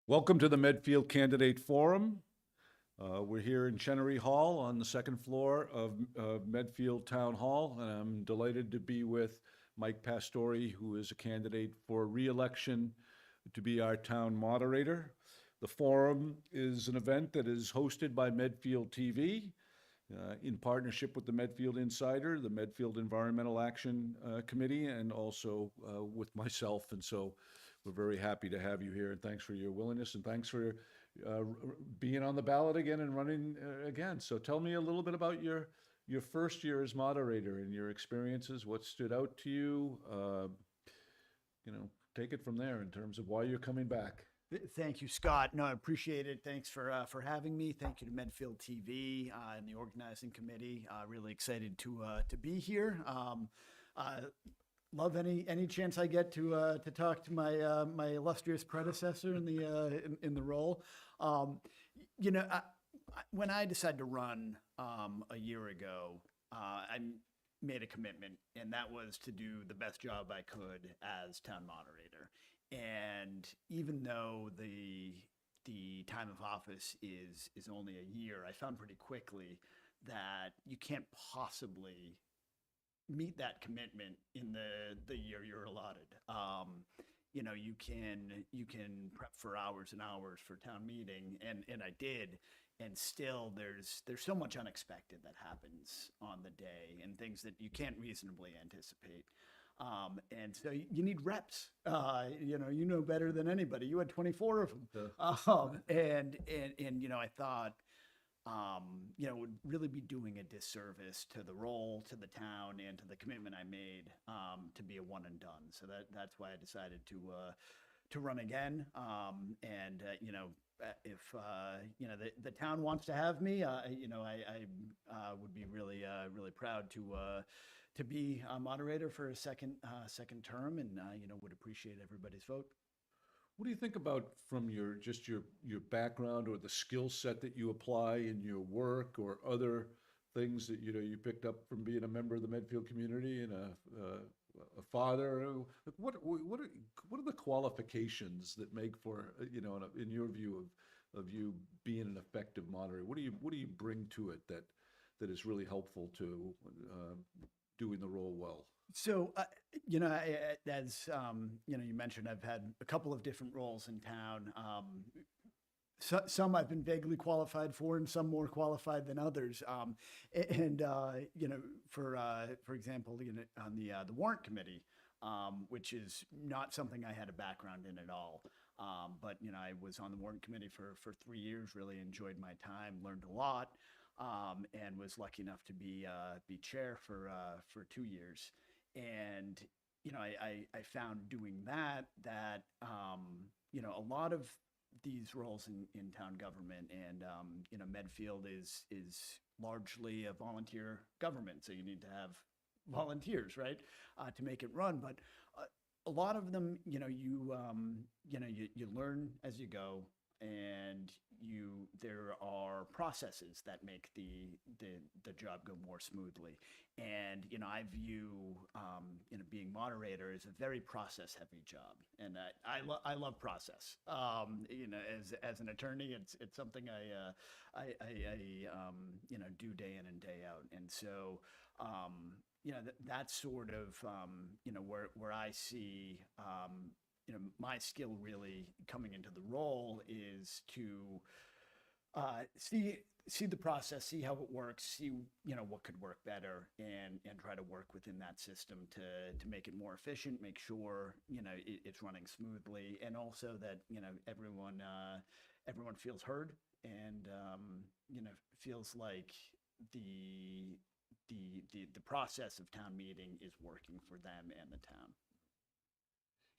Welcome to the Medfield Candidate Forum. We're here in Chenery Hall on the second floor of Medfield Town Hall, and I'm delighted to be with Mike Pastore, who is a candidate for re-election to be our town moderator. The forum is an event that is hosted by Medfield TV in partnership with the Medfield Insider, the Medfield Environmental Action Committee, and also with myself. And so we're very happy to have you here, and thanks for your willingness, and thanks for being on the ballot again and running again. So tell me a little bit about your first year as moderator and your experiences. What stood out to you? Take it from there in terms of why you're coming back. Thank you, Scott. No, I appreciate it. Thanks for having me. Thank you to Medfield TV and the organizing committee. Really excited to be here. Love any chance I get to talk to my illustrious predecessor in the role. When I decided to run a year ago, I made a commitment, and that was to do the best job I could as town moderator. And even though the time of office is only a year, I found pretty quickly that you can't possibly meet that commitment in the year you're allotted. You can prep for hours and hours for town meeting, and I did, and still there's so much unexpected that happens on the day and things that you can't reasonably anticipate. And so you need reps. You know better than anybody. You had 24 of them. I thought, it would really be doing a disservice to the role, to the town, and to the commitment I made to be a one and done. So that's why I decided to run again. If the town wants to have me, I would be really proud to be a moderator for a second term, and would appreciate everybody's vote. What do you think about from your background or the skill set that you apply in your work or other things that you picked up from being a member of the Medfield community and a father? What are the qualifications that make for in your view of you being an effective moderator? What do you bring to it that is really helpful to doing the role well? So, as you mentioned, I've had a couple of different roles in town. Some I've been vaguely qualified for, and some more qualified than others. For example, on the warrant committee, which is not something I had a background in at all. But I was on the warrant committee for 3 years. Really enjoyed my time, learned a lot, and was lucky enough to be chair for 2 years. And I found doing that a lot of these roles in town government, and Medfield is largely a volunteer government, so you need to have volunteers, right, to make it run. But a lot of them, you learn as you go, and there are processes that make the job go more smoothly. And I view being moderator as a very process heavy job, and I love process. As an attorney, it's something I do day in and day out. And so that's sort of where I see my skill really coming into the role is to see the process, see how it works, see what could work better, and try to work within that system to make it more efficient, make sure it's running smoothly, and also that everyone feels heard, and feels like the process of town meeting is working for them and the town.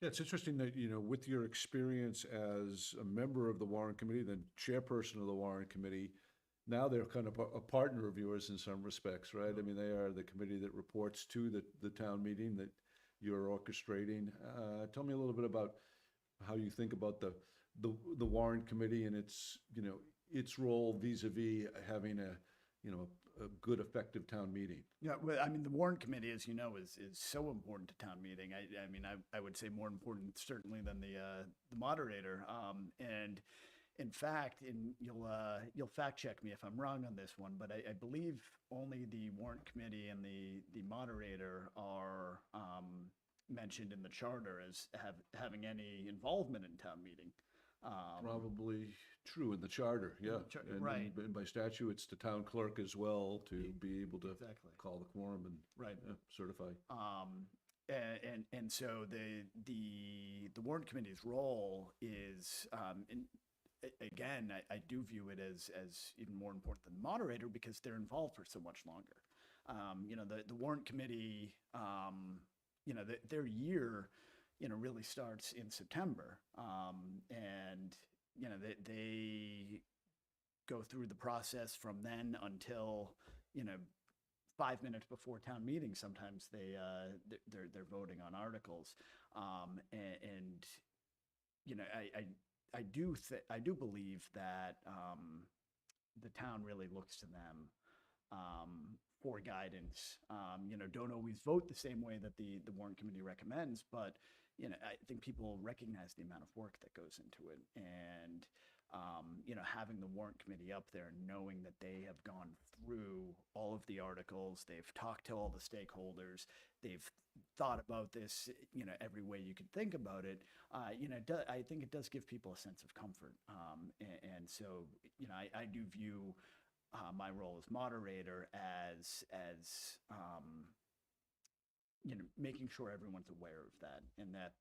Yeah, it's interesting that, with your experience as a member of the warrant committee, then chairperson of the warrant committee, now they're kind of a partner of yours in some respects, right? I mean, they are the committee that reports to the town meeting that you're orchestrating. Tell me a little bit about how you think about the warrant committee and its role vis-a-vis having a good, effective town meeting. Yeah, well, I mean, the warrant committee, as you know, is so important to town meeting. I mean, I would say more important certainly than the moderator. And in fact, you'll fact check me if I'm wrong on this one, but I believe only the warrant committee and the moderator are mentioned in the charter as having any involvement in town meeting. Probably true in the charter, yeah. Right. And by statute, it's the town clerk as well to be able to Exactly. call the quorum and Right. certify. And so the warrant committee's role is, again, I do view it as even more important than the moderator because they're involved for so much longer. The warrant committee, their year, really starts in September, and they go through the process from then until 5 minutes before town meeting. Sometimes they're voting on articles, and I do believe that the town really looks to them for guidance. Don't always vote the same way that the warrant committee recommends, but I think people recognize the amount of work that goes into it, and having the warrant committee up there, knowing that they have gone through all of the articles, they've talked to all the stakeholders, they've thought about this, every way you could think about it. I think it does give people a sense of comfort, and so I do view my role as moderator as making sure everyone's aware of that, and that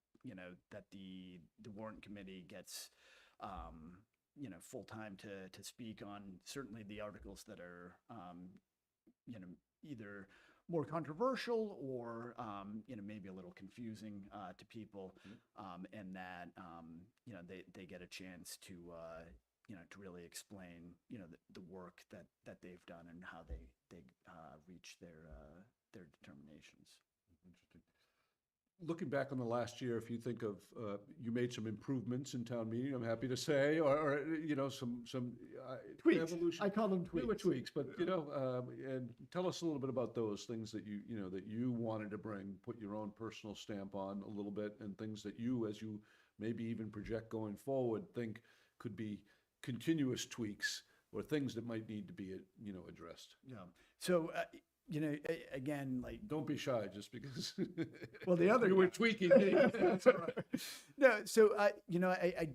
that the warrant committee gets full time to speak on certainly the articles that are either more controversial or maybe a little confusing to people, and that they get a chance to to really explain the work that they've done and how they reach their determinations. Interesting. Looking back on the last year, if you think of, you made some improvements in town meeting, I'm happy to say, or some Tweaks. evolution. I call them They were tweaks. tweaks, but and tell us a little bit about those things that you wanted to bring, put your own personal stamp on a little bit, and things that you, as you maybe even project going forward, think could be continuous tweaks or things that might need to be addressed. Yeah. So again, like, Don't be shy just because. Well, the other you were guy- tweaking me. That's all right. No, so I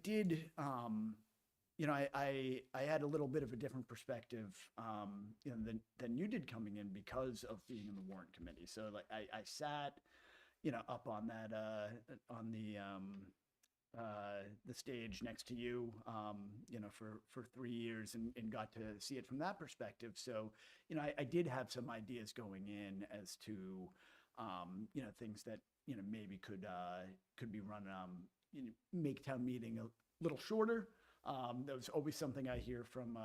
did, I had a little bit of a different perspective, than you did coming in because of being in the warrant committee. So like I sat, up on that, on the stage next to you, for 3 years and got to see it from that perspective. So, I did have some ideas going in as to, things that, maybe could be run, make town meeting a little shorter. That was always something I hear from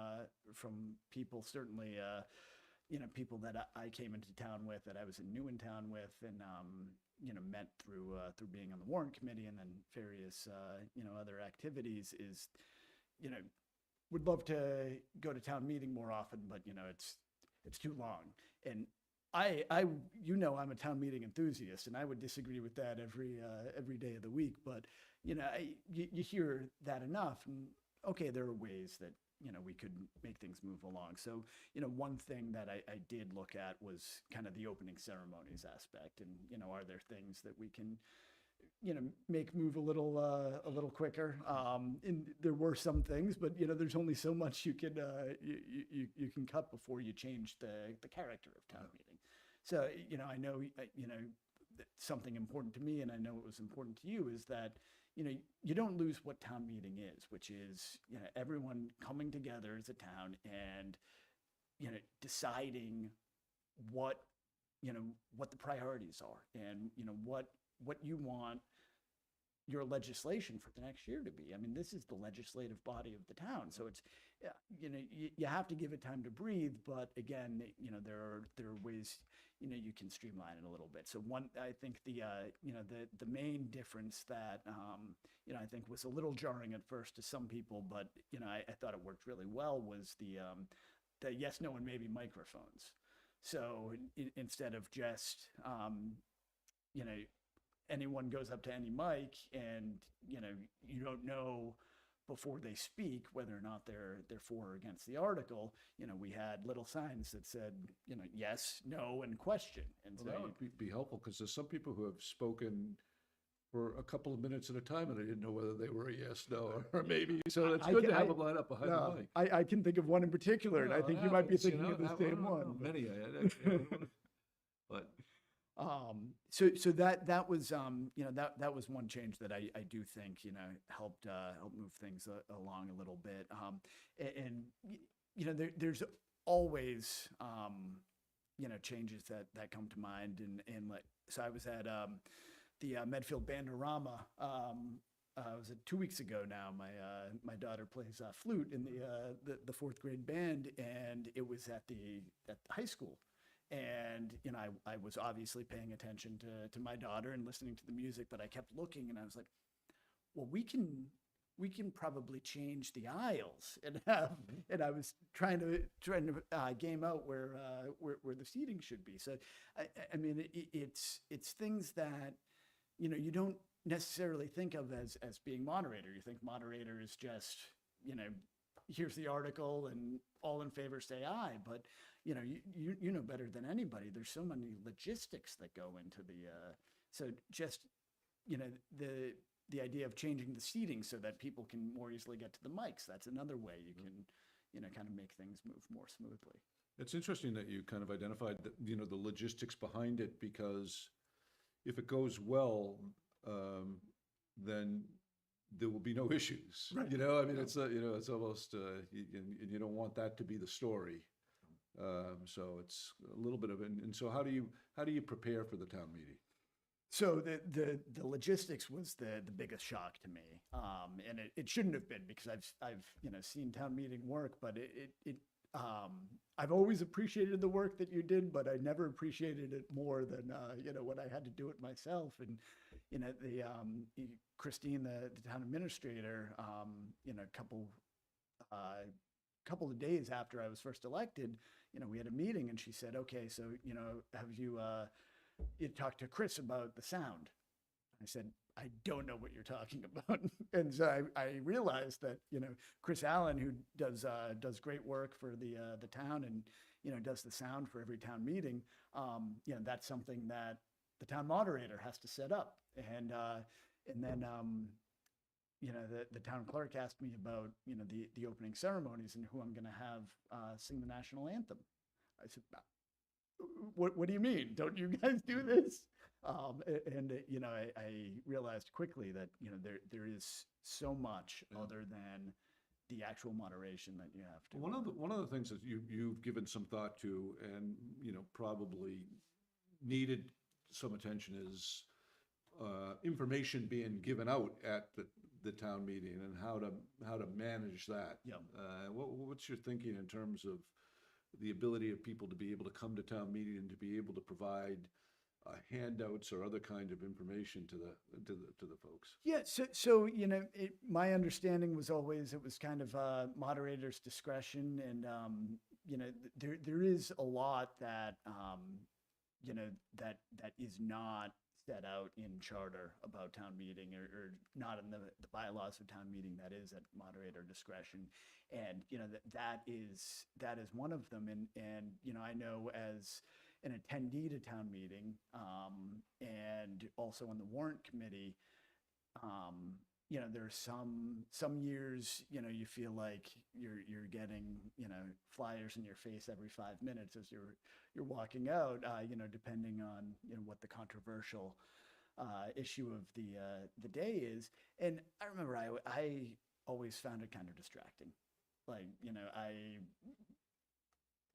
people, certainly, people that I came into town with, that I was new in town with, and, met through being on the warrant committee and then various, other activities is, would love to go to town meeting more often, but, it's too long. And I'm a town meeting enthusiast, and I would disagree with that every day of the week. But you hear that enough, and okay, there are ways that we could make things move along. So one thing that I did look at was kind of the opening ceremonies aspect, and are there things that we can make move a little quicker? And there were some things, but there's only so much you can you can cut before you change the character of town meeting. So I know that something important to me, and I know it was important to you, is that you don't lose what town meeting is, which is everyone coming together as a town and deciding what the priorities are, and what you want your legislation for the next year to be. I mean, this is the legislative body of the town, so it's you have to give it time to breathe. But again, there are ways you can streamline it a little bit. So I think the main difference that I think was a little jarring at first to some people, but I thought it worked really well, was the the yes, no, and maybe microphones. So instead of just, you know, anyone goes up to any mic and, you know, you don't know before they speak whether or not they're for or against the article. You know, we had little signs that said, you know, yes, no, and question. And Well, that would be helpful, because there's some people who have spoken for a couple of minutes at a time, and I didn't know whether they were a yes, no, or maybe. So it's good to have them line up behind the mic. I can think of one in particular, and I think you might be thinking of the same one. Many, but So that was you know, that was one change that I do think, you know, helped move things along a little bit. And you know, there's always you know, changes that come to mind, and like, so I was at the Medfield Bandorama. Was it 2 weeks ago now? My daughter plays flute in the fourth grade band, and it was at the high school. And, you know, I was obviously paying attention to my daughter and listening to the music, but I kept looking, and I was like, well, we can probably change the aisles and have, and I was trying to game out where the seating should be. So, I mean, it's things that, you know, you don't necessarily think of as being moderator. You think moderator is just, you know, here's the article and all in favor say aye. But, you know, you know better than anybody. There's so many logistics that go into the, so just, you know, the idea of changing the seating so that people can more easily get to the mics. That's another way you can, you know, kind of make things move more smoothly. it's interesting that you kind of identified the, you know, the logistics behind it, because if it goes well, then there will be no issues. Right. You know, I mean, it's you know, it's almost and you don't want that to be the story. So it's a little bit of and so how do you prepare for the town meeting? So the logistics was the biggest shock to me, and it shouldn't have been, because I've you know, seen town meeting work, but I've always appreciated the work that you did, but I never appreciated it more than you know, when I had to do it myself. And you know, Christine, the town administrator, you know, couple of days after I was first elected, you know, we had a meeting, and she said, okay, so, you know, have you talked to Chris about the sound? I said, I don't know what you're talking about. And so I realized that, you know, Chris Allen, who does great work for the town, and, you know, does the sound for every town meeting, you know, that's something that the town moderator has to set up. And then, you know, the town clerk asked me about, you know, the opening ceremonies and who I'm going to have sing the national anthem. I said, what do you mean? Don't you guys do this? And you know, I realized quickly that, you know, there is so much other than the actual moderation that you have to. One of the things that you've given some thought to, and, you know, probably needed some attention, is information being given out at the town meeting, and how to manage that. Yeah. What's your thinking in terms of the ability of people to be able to come to town meeting and to be able to provide handouts or other kind of information to the folks? Yeah, so you know, my understanding was always it was kind of moderator's discretion, and you know, there is a lot that you know, that is not set out in charter about town meeting, or not in the bylaws of town meeting, that is at moderator discretion. And you know, that is one of them. And you know, I know as an attendee to town meeting, and also on the warrant committee, you know, there's some years, you know, you feel like you're getting, you know, flyers in your face every 5 minutes as you're walking out, you know, depending on, you know, what the controversial issue of the day is. And I remember I always found it kind of distracting. Like, you know,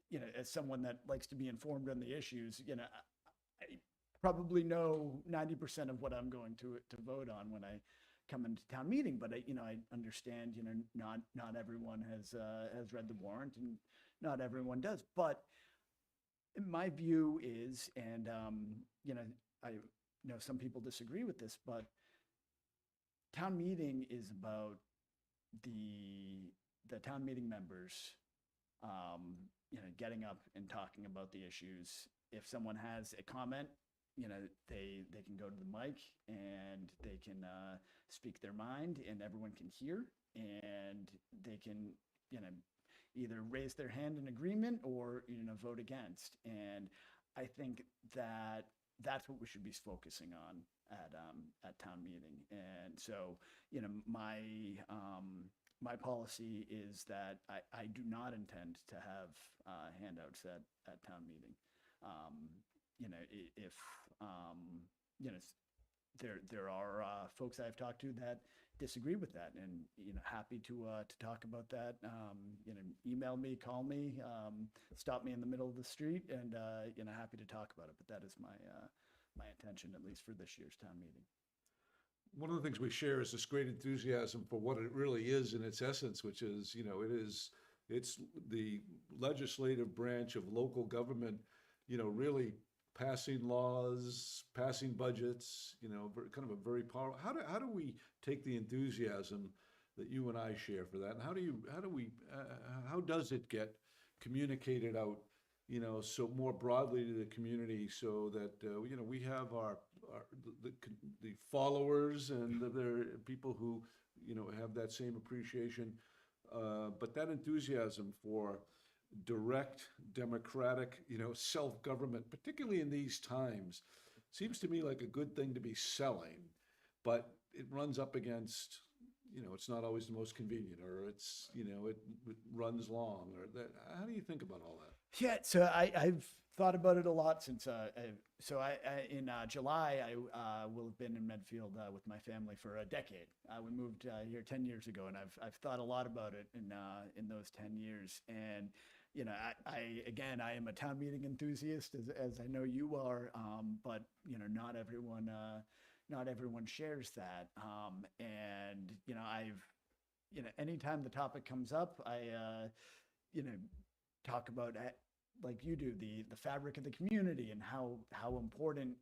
you know, as someone that likes to be informed on the issues, you know, I probably know 90% of what I'm going to vote on when I come into town meeting. But you know, I understand, you know, not everyone has read the warrant, and not everyone does. But my view is, and you know, I know some people disagree with this, but town meeting is about the town meeting members getting up and talking about the issues. If someone has a comment, they can go to the mic and they can speak their mind, and everyone can hear, and they can, either raise their hand in agreement or, vote against. And I think that that's what we should be focusing on at town meeting. And so, my policy is that I do not intend to have handouts at town meeting. If there are folks I've talked to that disagree with that, and happy to talk about that. Email me, call me, stop me in the middle of the street, and happy to talk about it. But that is my intention, at least for this year's town meeting. One of the things we share is this great enthusiasm for what it really is in its essence, which is, it's the legislative branch of local government, really passing laws, passing budgets, kind of a very powerful. How do we take the enthusiasm that you and I share for that, and how does it get communicated out, so more broadly to the community, so that we have the followers and the people who have that same appreciation, but that enthusiasm for direct democratic self-government, particularly in these times, seems to me like a good thing to be selling, but it runs up against it's not always the most convenient, or it's it runs long, or that. How do you think about all that? Yeah, so I've thought about it a lot since in July I will have been in Medfield with my family for a decade. We moved here 10 years ago, and I've thought a lot about it in those 10 years. And I am a town meeting enthusiast, as I know you are, but not everyone shares that. And anytime the topic comes up, I talk about, like you do, the fabric of the community, and how important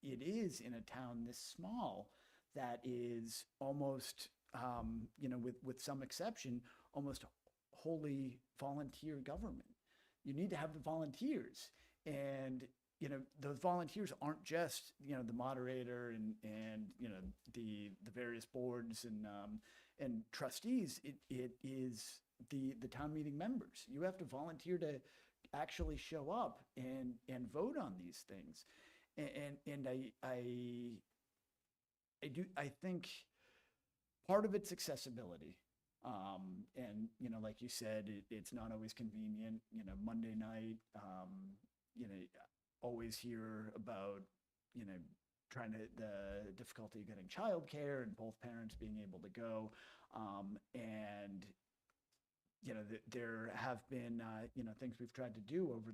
it is in a town this small, that is almost with some exception, almost wholly volunteer government. You need to have the volunteers, and those volunteers aren't just the moderator and the various boards and trustees. It is the town meeting members. You have to volunteer to actually show up and vote on these things. And I think part of it's accessibility. And like you said, it's not always convenient. Monday night, always hear about the difficulty of getting childcare and both parents being able to go, and there have been things we've tried to do over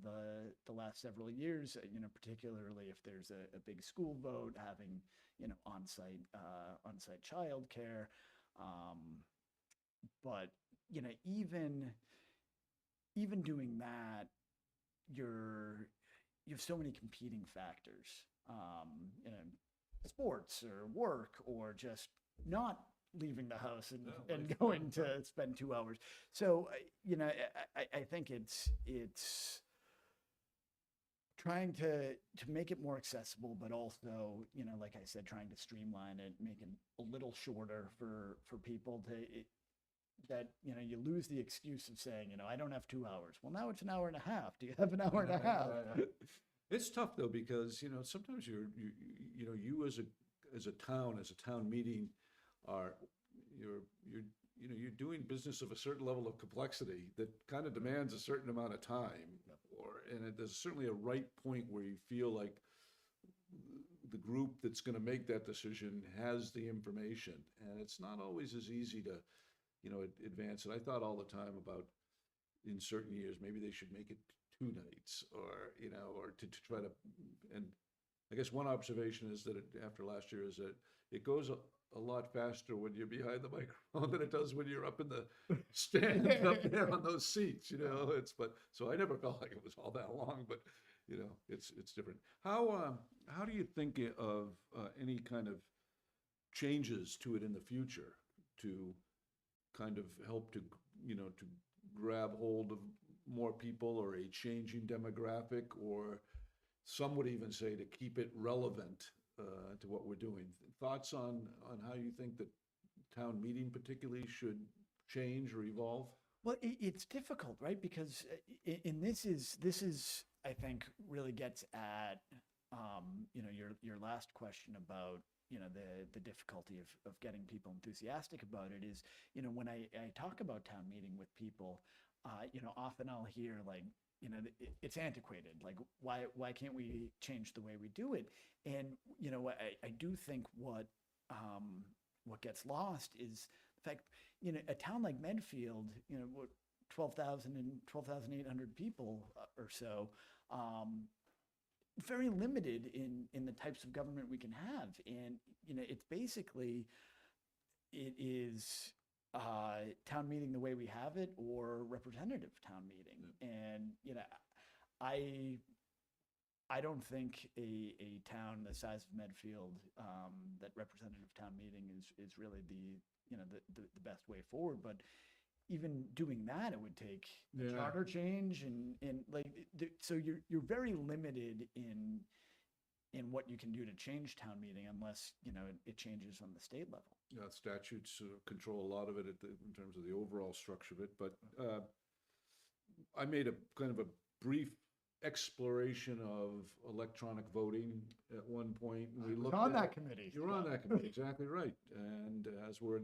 the last several years, particularly if there's a big school vote, having on-site childcare, but even doing that, you have so many competing factors, sports or work, or just not leaving the house and going to spend 2 hours. So, I think it's trying to make it more accessible, but also, like I said, trying to streamline it, make it a little shorter for people that you lose the excuse of saying, I don't have 2 hours. Well, now it's an hour and a half. Do you have an hour and a half? It's tough though, because sometimes you as a town meeting you're doing business of a certain level of complexity that kind of demands a certain amount of time, and there's certainly a right point where you feel like the group that's going to make that decision has the information, and it's not always as easy to advance it. I thought all the time about, in certain years, maybe they should make it 2 nights, or to try to. And I guess one observation is that after last year is that it goes a lot faster when you're behind the microphone than it does when you're up in the stand up there on those seats. So I never felt like it was all that long, but it's different. How do you think of any kind of changes to it in the future to kind of help to grab hold of more people or a changing demographic, or some would even say to keep it relevant to what we're doing. Thoughts on how you think that town meeting particularly should change or evolve? Well, it's difficult, right? Because this is, I think, really gets at, your last question about, the difficulty of getting people enthusiastic about it is, when I talk about town meeting with people, often I'll hear like, it's antiquated. Like, why can't we change the way we do it? And, I do think what gets lost is the fact, a town like Medfield, what, 12,800 people or so, very limited in the types of government we can have. And, it's basically, it is town meeting the way we have it or representative town meeting. And, I don't think a town the size of Medfield, that representative town meeting is really the best way forward. But even doing that, it would take a charter change and like, so you're very limited in what you can do to change town meeting unless, it changes on the state level. Yeah, statutes control a lot of it in terms of the overall structure of it, but I made a kind of a brief exploration of electronic voting at one point. We looked on at that committee. You're on that committee, exactly right. And as we're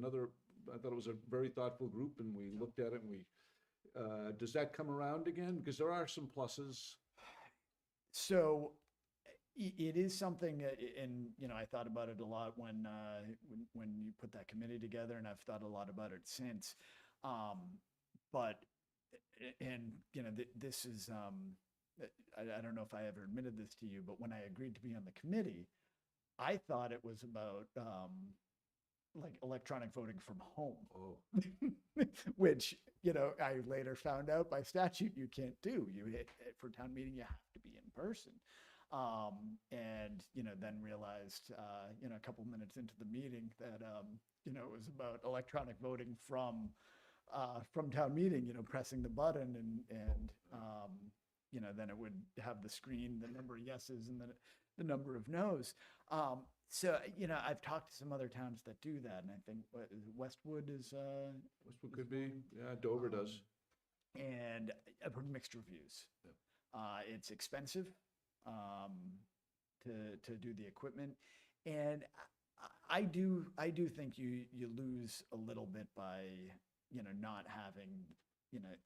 I thought it was a very thoughtful group, and we looked at it, and does that come around again? Because there are some pluses. So it is something, and I thought about it a lot when you put that committee together, and I've thought a lot about it since. But this is I don't know if I ever admitted this to you, but when I agreed to be on the committee, I thought it was about like electronic voting from home. Oh. Which, I later found out by statute you can't do. For town meeting, you have to be in person. And, then realized, a couple minutes into the meeting that, it was about electronic voting from town meeting, pressing the button and then it would have the screen, the number of yeses and then the number of no's. So, I've talked to some other towns that do that, and I think Westwood Could be, yeah, Dover does. And I've heard mixed reviews. Yeah. It's expensive to do the equipment, and I do think you lose a little bit by not having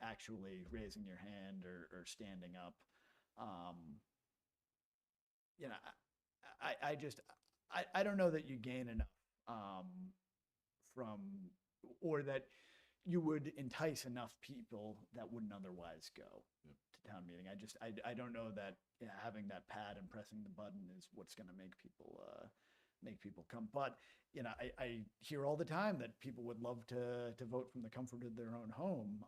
actually raising your hand or standing up. I don't know that you gain enough from, or that you would entice enough people that wouldn't otherwise go to town meeting. I don't know that having that pad and pressing the button is what's going to make people come. But I hear all the time that people would love to vote from the comfort of their own home,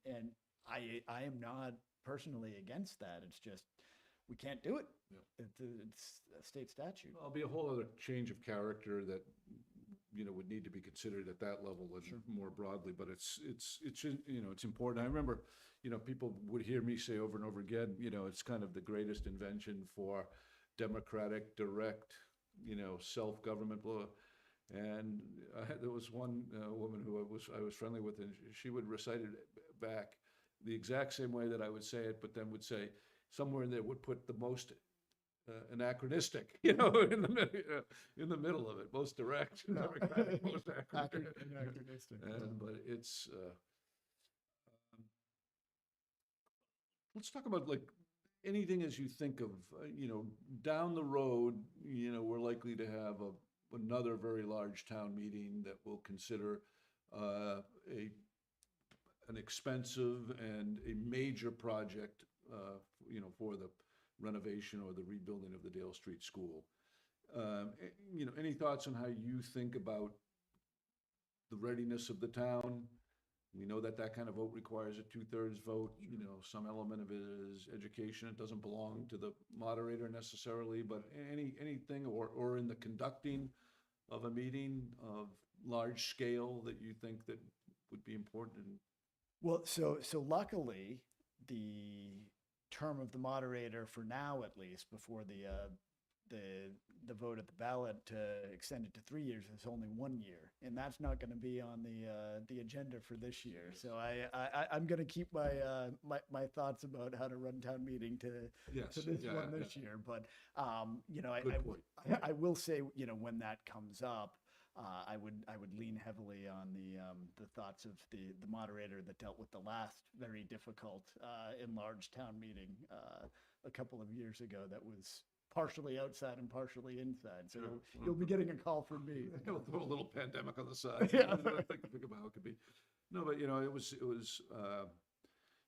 and I am not personally against that. It's just we can't do it. Yeah. It's a state statute. There'll be a whole other change of character that would need to be considered at that level and more broadly. But it's important. I remember people would hear me say over and over again, it's kind of the greatest invention for democratic, direct, self-government. And there was one woman who I was friendly with, and she would recite it back the exact same way that I would say it, but then would say somewhere in there would put the most anachronistic, in the middle of it, most direct, democratic, most anachronistic. But it's. Let's talk about like anything as you think of, down the road, we're likely to have another very large town meeting that will consider an expensive and a major project, for the renovation or the rebuilding of the Dale Street School. Any thoughts on how you think about the readiness of the town? We know that kind of vote requires a 2/3 vote. Some element of it is education. It doesn't belong to the moderator necessarily, but anything or in the conducting of a meeting of large scale that you think that would be important Well, so luckily, the term of the moderator for now, at least, before the vote at the ballot to extend it to 3 years is only 1 year, and that's not going to be on the agenda for this year. So I'm going to keep my thoughts about how to run town meeting to Yes, this yeah, one this year. But you know, Good point. I will say, you know, when that comes up, I would lean heavily on the thoughts of the moderator that dealt with the last very difficult enlarged town meeting a couple of years ago that was partially outside and partially inside. So Sure. you'll be getting a call from me. I'll throw a little pandemic on the side. Yeah. Think about how it could be. No, but you know, it was,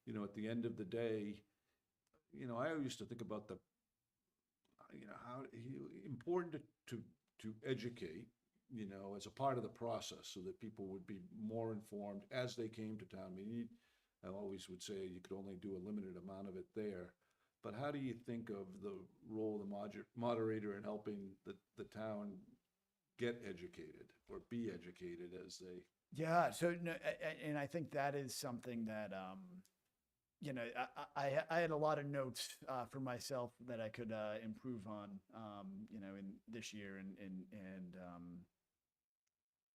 you know, at the end of the day, you know, I used to think about the, you know, how important to educate, you know, as a part of the process so that people would be more informed as they came to town meeting. I always would say you could only do a limited amount of it there. But how do you think of the role of the moderator in helping the town get educated or be educated as they? Yeah. So no, and I think that is something that you know, I had a lot of notes for myself that I could improve on, you know, in this year and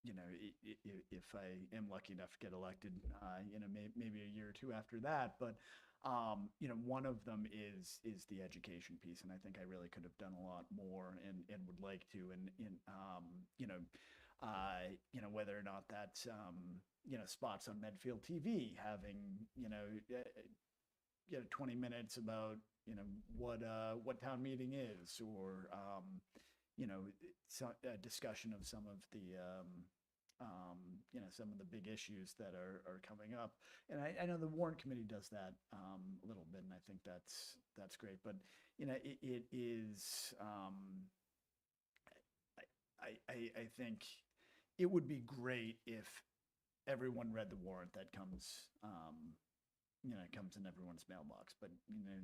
you know, if I am lucky enough to get elected, you know, maybe a year or two after that. But you know, one of them is the education piece, and I think I really could have done a lot more and would like to. And you know, whether or not that's you know, spots on Medfield TV having, you know, 20 minutes about, you know, what town meeting is, or you know, a discussion of some of the you know, some of the big issues that are coming up. And I know the warrant committee does that a little bit, and I think that's great. But you know, it is I think it would be great if everyone read the warrant that comes you know, comes in everyone's mailbox. But you know,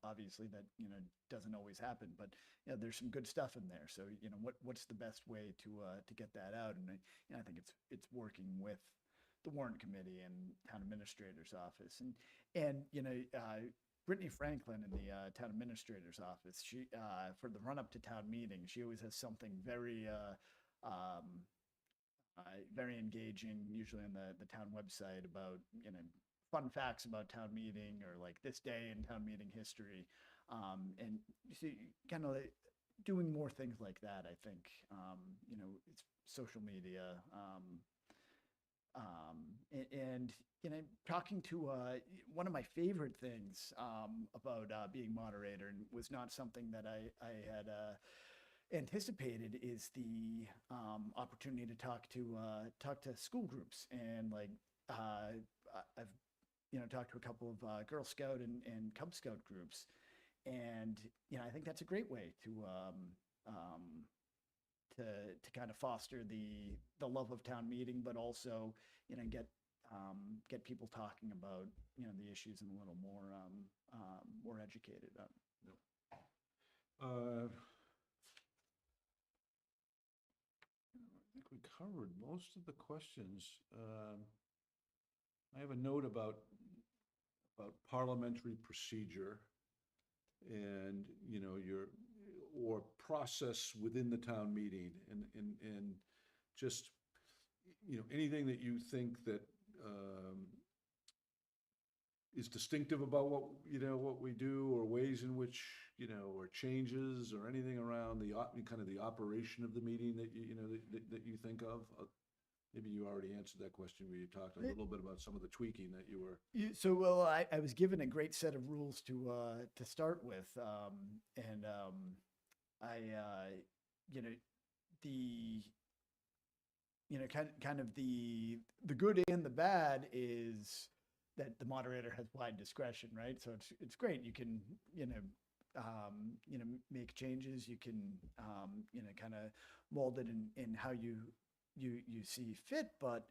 obviously that, you know, doesn't always happen. But you know, there's some good stuff in there. So you know, what's the best way to get that out? And you know, I think it's working with the warrant committee and town administrator's office, and you know, Brittany Franklin in the town administrator's office. She for the run up to town meeting, she always has something very very engaging, usually on the town website, about, you know, fun facts about town meeting, or like this day in town meeting history. And you see, kind of doing more things like that, I think, you know, it's social media. And you know, talking to one of my favorite things about being moderator, and was not something that I had anticipated, is the opportunity to talk to school groups. And like I've, you know, talked to a couple of Girl Scout and Cub Scout groups, and you know, I think that's a great way to kind of foster the love of town meeting, but also, you know, get people talking about, you know, the issues in a little more educated. I think we covered most of the questions. I have a note about parliamentary procedure and, you know, or process within the town meeting, and just, you know, anything that you think that is distinctive about what, you know, what we do, or ways in which, you know, or changes, or anything around the kind of the operation of the meeting that you know, that you think of. Maybe you already answered that question where you talked a little bit about some of the tweaking that you were. So, well, I was given a great set of rules to start with, and I you know, the you know, kind of the good and the bad is that the moderator has wide discretion, right? So it's great. You can, you know, make changes. You can, you know, kind of mold it in how you see fit. But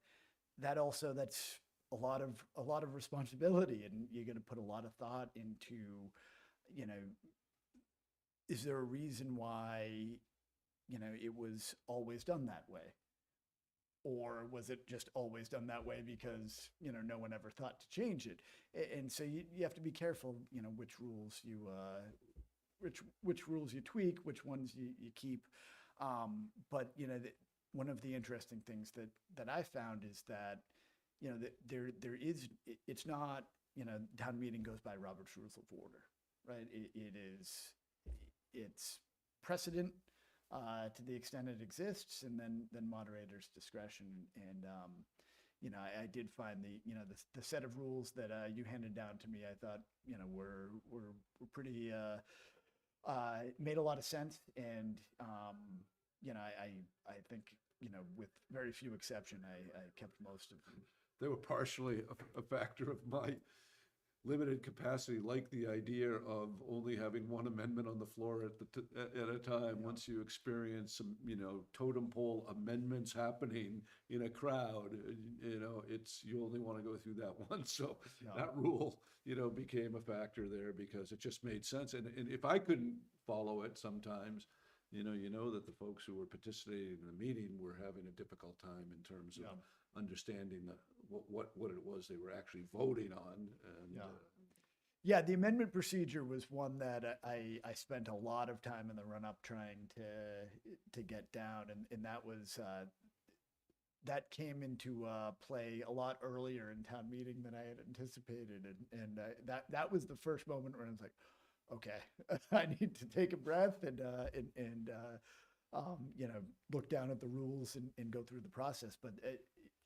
that's a lot of responsibility, and you're going to put a lot of thought into, you know, is there a reason why, you know, it was always done that way? or was it just always done that way because, no one ever thought to change it? And so you have to be careful, which rules you, which rules you tweak, which ones you keep. But, one of the interesting things that I found is that, that there is, it's not, town meeting goes by Robert's Rules of Order, right? It's precedent to the extent it exists, and then moderator's discretion. And I did find the set of rules that you handed down to me. I thought were pretty made a lot of sense, and I think with very few exception, I kept most of them. They were partially a factor of my limited capacity, like the idea of only having one amendment on the floor at a time. Yeah. Once you experience some, totem pole amendments happening in a crowd, you only want to go through that one. So yeah. That rule, became a factor there because it just made sense. And if I couldn't follow it sometimes, that the folks who were participating in the meeting were having a difficult time in terms of understanding what it was they were actually voting on. And, yeah, the amendment procedure was one that I spent a lot of time in the run-up trying to get down, and that was that came into play a lot earlier in town meeting than I had anticipated, and that was the first moment where I was like, okay, I need to take a breath and look down at the rules and go through the process. But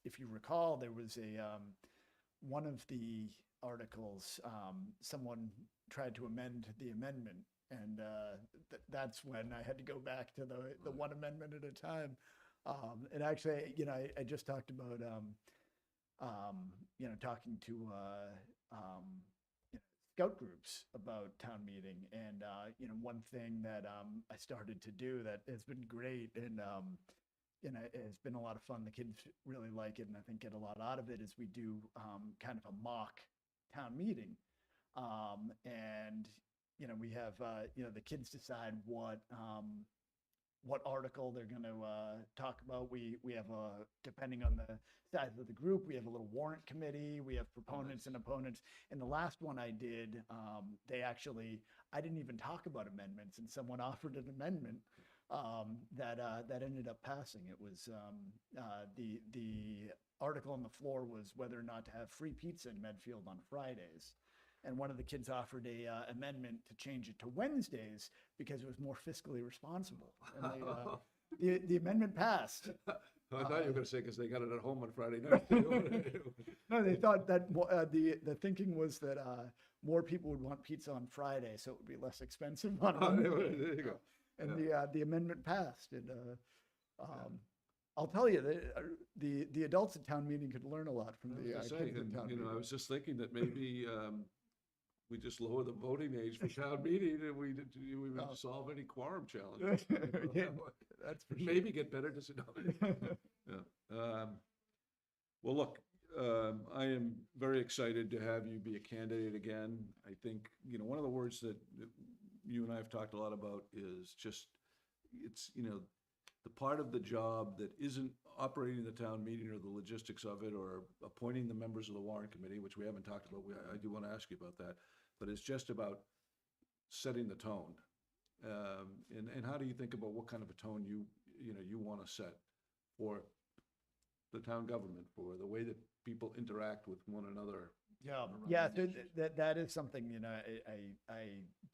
if you recall, there was one of the articles, someone tried to amend the amendment, and that's when I had to go back to the one amendment at a time. And actually, I just talked about, talking to scout groups about town meeting, and one thing that I started to do that has been great, and it's been a lot of fun. The kids really like it, and I think get a lot out of it. Is we do kind of a mock town meeting, and we have the kids decide what article they're going to talk about. We have depending on the size of the group, we have a little warrant committee. We have proponents and opponents. And the last one I did, I didn't even talk about amendments, and someone offered an amendment that ended up passing. It was the article on the floor was whether or not to have free pizza in Medfield on Fridays. And one of the kids offered a amendment to change it to Wednesdays because it was more fiscally responsible. And the amendment passed. I thought you were going to say because they got it at home on Friday night. No, they thought that the thinking was that more people would want pizza on Friday, so it would be less expensive on Monday. There you go. And the amendment passed. And I'll tell you, the adults at town meeting could learn a lot from the kids at town meeting. I was just thinking that maybe we just lower the voting age for town meeting, and we would solve any quorum challenges. Yeah, that's for sure. Maybe get better yeah. Well, look, I am very excited to have you be a candidate again. I think one of the words that you and I have talked a lot about is just it's the part of the job that isn't operating the town meeting or the logistics of it or appointing the members of the warrant committee, which we haven't talked about. I do want to ask you about that, but it's just about setting the tone. And how do you think about what kind of a tone you want to set for the town government, for the way that people interact with one another? Yeah, that is something I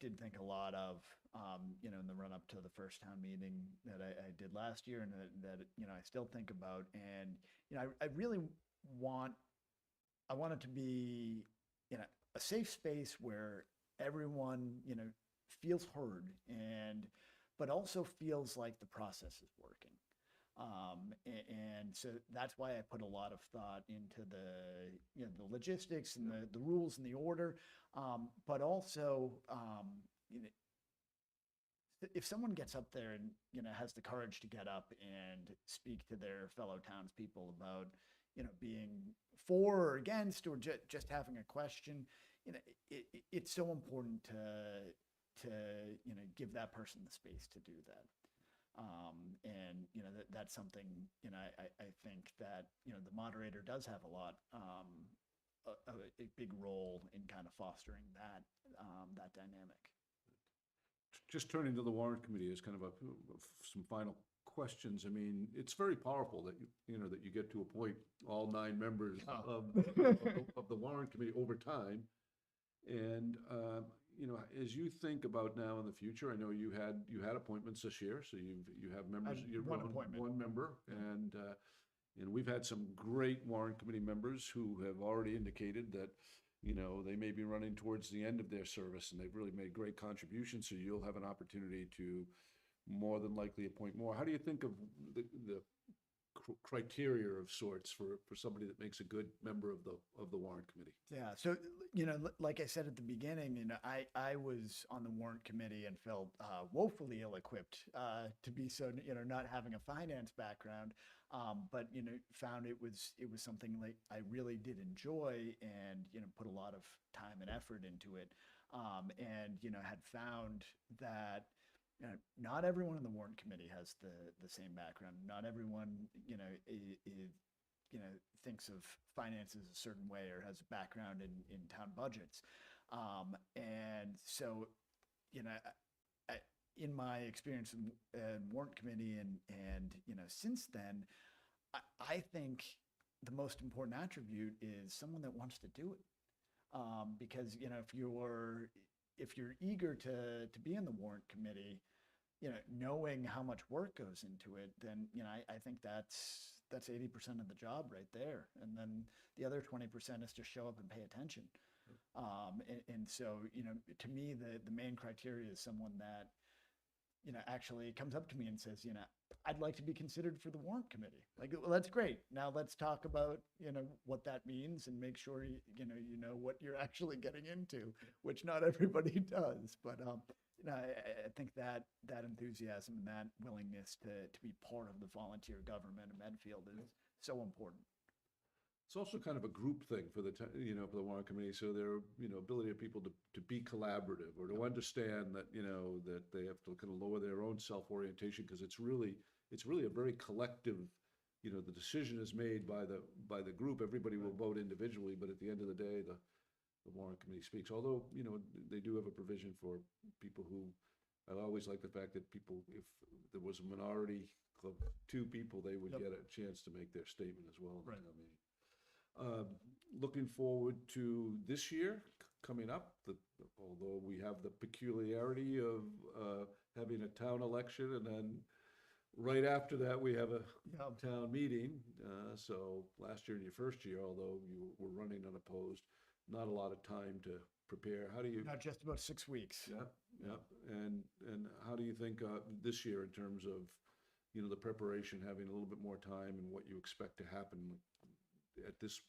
did think a lot of in the run up to the first town meeting that I did last year, and that I still think about. And I really want it to be a safe space where everyone feels heard, but also feels like the process is working. And so that's why I put a lot of thought into the logistics and the rules and the order, but also if someone gets up there and has the courage to get up and speak to their fellow townspeople about being for or against, or just having a question, it's so important to give that person the space to do that. And, that's something, I think that, the moderator does have a lot, a big role in kind of fostering that dynamic. Just turning to the warrant committee as kind of some final questions. I mean, it's very powerful that that you get to appoint all 9 members of the warrant committee over time. And as you think about now in the future, I know you had appointments this year, so you have members. I've- You're one appointment. one member, and we've had some great warrant committee members who have already indicated that they may be running towards the end of their service, and they've really made great contributions. So you'll have an opportunity to more than likely appoint more. How do you think of the criteria of sorts for somebody that makes a good member of the warrant committee? Yeah. So, like I said at the beginning, I was on the warrant committee and felt woefully ill-equipped to be so, not having a finance background, but, found it was something like I really did enjoy and, put a lot of time and effort into it. And, had found that not everyone in the warrant committee has the same background. Not everyone, thinks of finances a certain way or has a background in town budgets. And so, in my experience in warrant committee and since then, I think the most important attribute is someone that wants to do it. Because, if you're eager to be in the warrant committee, knowing how much work goes into it, then, I think that's 80% of the job right there. And then the other 20% is to show up and pay attention. And so, to me, the main criteria is someone that, actually comes up to me and says, I'd like to be considered for the warrant committee. Like, well, that's great. Now let's talk about, what that means and make sure, you know what you're actually getting into, which not everybody does. But, I think that enthusiasm and that willingness to be part of the volunteer government of Medfield is so important. It's also kind of a group thing for for the warrant committee. So their, ability of people to be collaborative or to understand that, that they have to kind of lower their own self-orientation, because it's really a very collective, the decision is made by the group. Everybody will vote individually, but at the end of the day, the warrant committee speaks. Although, they do have a provision for people who, I always like the fact that people, if there was a minority of 2 people, they would get a chance to make their statement as well in the town meeting. Looking forward to this year coming up, although we have the peculiarity of having a town election, and then right after that we have a town meeting. So last year and your first year, although you were running unopposed, not a lot of time to prepare. How do you? Not just about 6 weeks. Yeah. And how do you think this year in terms of the preparation, having a little bit more time, and what you expect to happen at this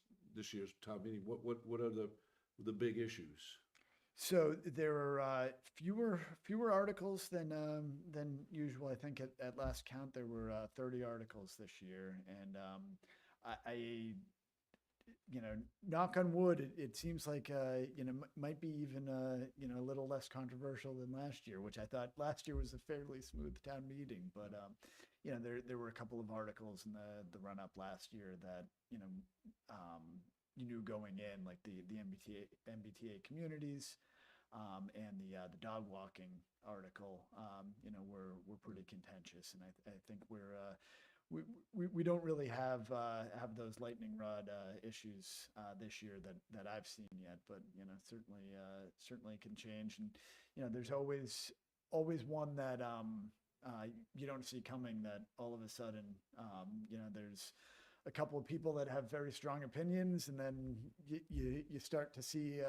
year's town meeting? What are the big issues? So there are fewer articles than usual. I think at last count there were 30 articles this year, and I knock on wood, it seems like might be even a little less controversial than last year, which I thought last year was a fairly smooth town meeting. But there were a couple of articles in the run up last year that you knew going in, like the MBTA communities, and the dog walking article, were pretty contentious, and I think we don't really have those lightning rod issues this year that I've seen yet, but certainly can change, and there's always one that you don't see coming, that all of a sudden there's a couple of people that have very strong opinions, and then you start to see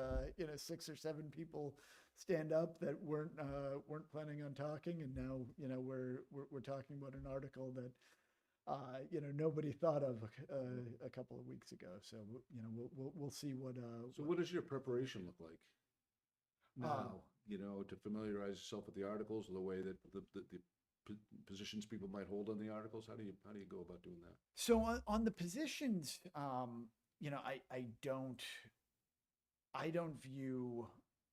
6 or 7 people stand up that weren't planning on talking, and now we're talking about an article that nobody thought of a couple of weeks ago. So we'll see what. So what does your preparation look like now? To familiarize yourself with the articles, or the way that the positions people might hold on the articles. How do you go about doing that? So on the positions, I don't view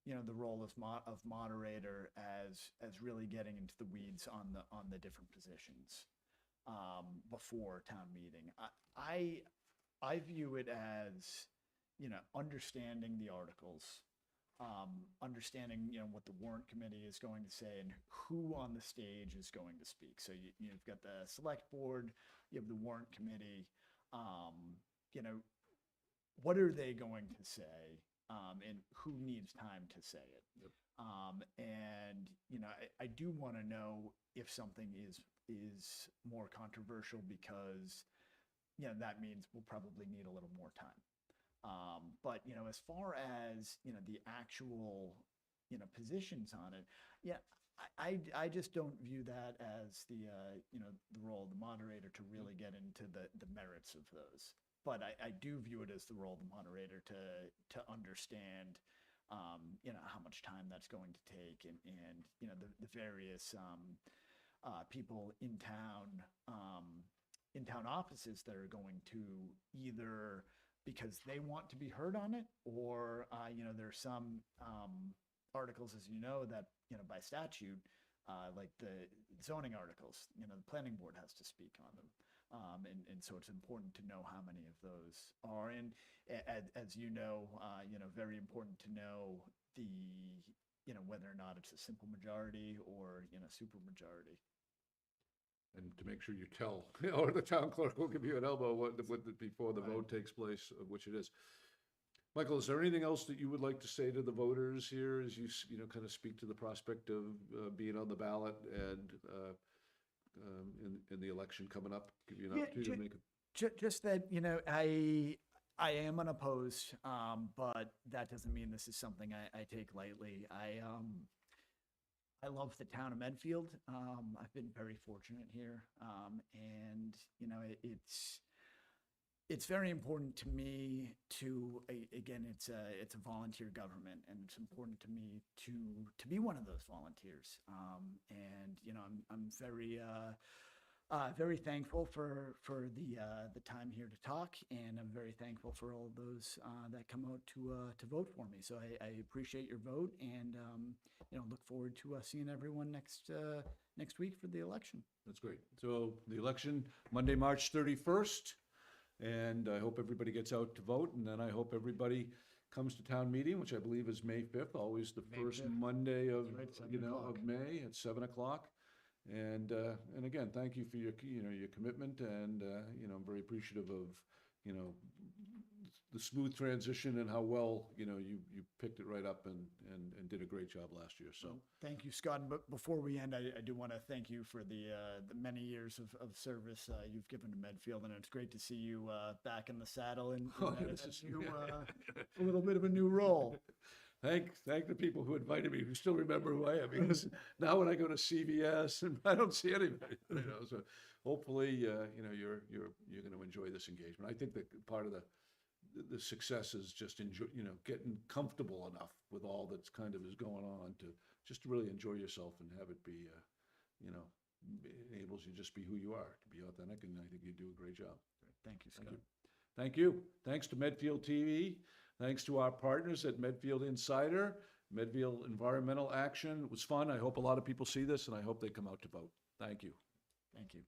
the role of moderator as really getting into the weeds on the different positions before town meeting. I view it as, understanding the articles, understanding, what the warrant committee is going to say and who on the stage is going to speak. So you've got the select board, you have the warrant committee, what are they going to say, and who needs time to say it. Yep. And, I do want to know if something is more controversial because, that means we'll probably need a little more time. But, as far as, the actual, positions on it, yeah, I just don't view that as the role of the moderator to really get into the merits of those. But I do view it as the role of the moderator to understand, how much time that's going to take and the various people in town offices that are going to either because they want to be heard on it or, there's some articles, as you know, that, by statute, like the zoning articles, the planning board has to speak on them. And so it's important to know how many of those are. And as you know, very important to know whether or not it's a simple majority or, super majority. And to make sure you tell, or the town clerk will give you an elbow before the vote takes place, which it is. Michael, is there anything else that you would like to say to the voters here as you kind of speak to the prospect of being on the ballot and in the election coming up? Give you an opportunity to make a... Just that, I am unopposed, but that doesn't mean this is something I take lightly. I love the town of Medfield. I've been very fortunate here, and it's very important to me to again it's a volunteer government, and it's important to me to be one of those volunteers. And I'm very thankful for the time here to talk, and I'm very thankful for all of those that come out to vote for me. So I appreciate your vote, and look forward to seeing everyone next week for the election. That's great. So the election, Monday, March 31st, and I hope everybody gets out to vote, and then I hope everybody comes to town meeting, which I believe is May 5th, always the first Monday of, That's right, 7 o'clock. of May at 7 o'clock. And again, thank you for your commitment, and I'm very appreciative of the smooth transition and how well you picked it right up and did a great job last year. So thank you, Scott. But before we end, I do want to thank you for the many years of service you've given to Medfield, and it's great to see you back in the saddle and a little bit of a new role. Thank the people who invited me, who still remember who I am, because now when I go to CVS and I don't see anybody, so hopefully, you're going to enjoy this engagement. I think that part of the success is just getting comfortable enough with all that's kind of is going on to just really enjoy yourself and have it be, enables you to just be who you are, to be authentic, and I think you do a great job. Thank you, Scott. Thank you. Thanks to Medfield TV. Thanks to our partners at Medfield Insider, Medfield Environmental Action. It was fun. I hope a lot of people see this, and I hope they come out to vote. Thank you. Thank you.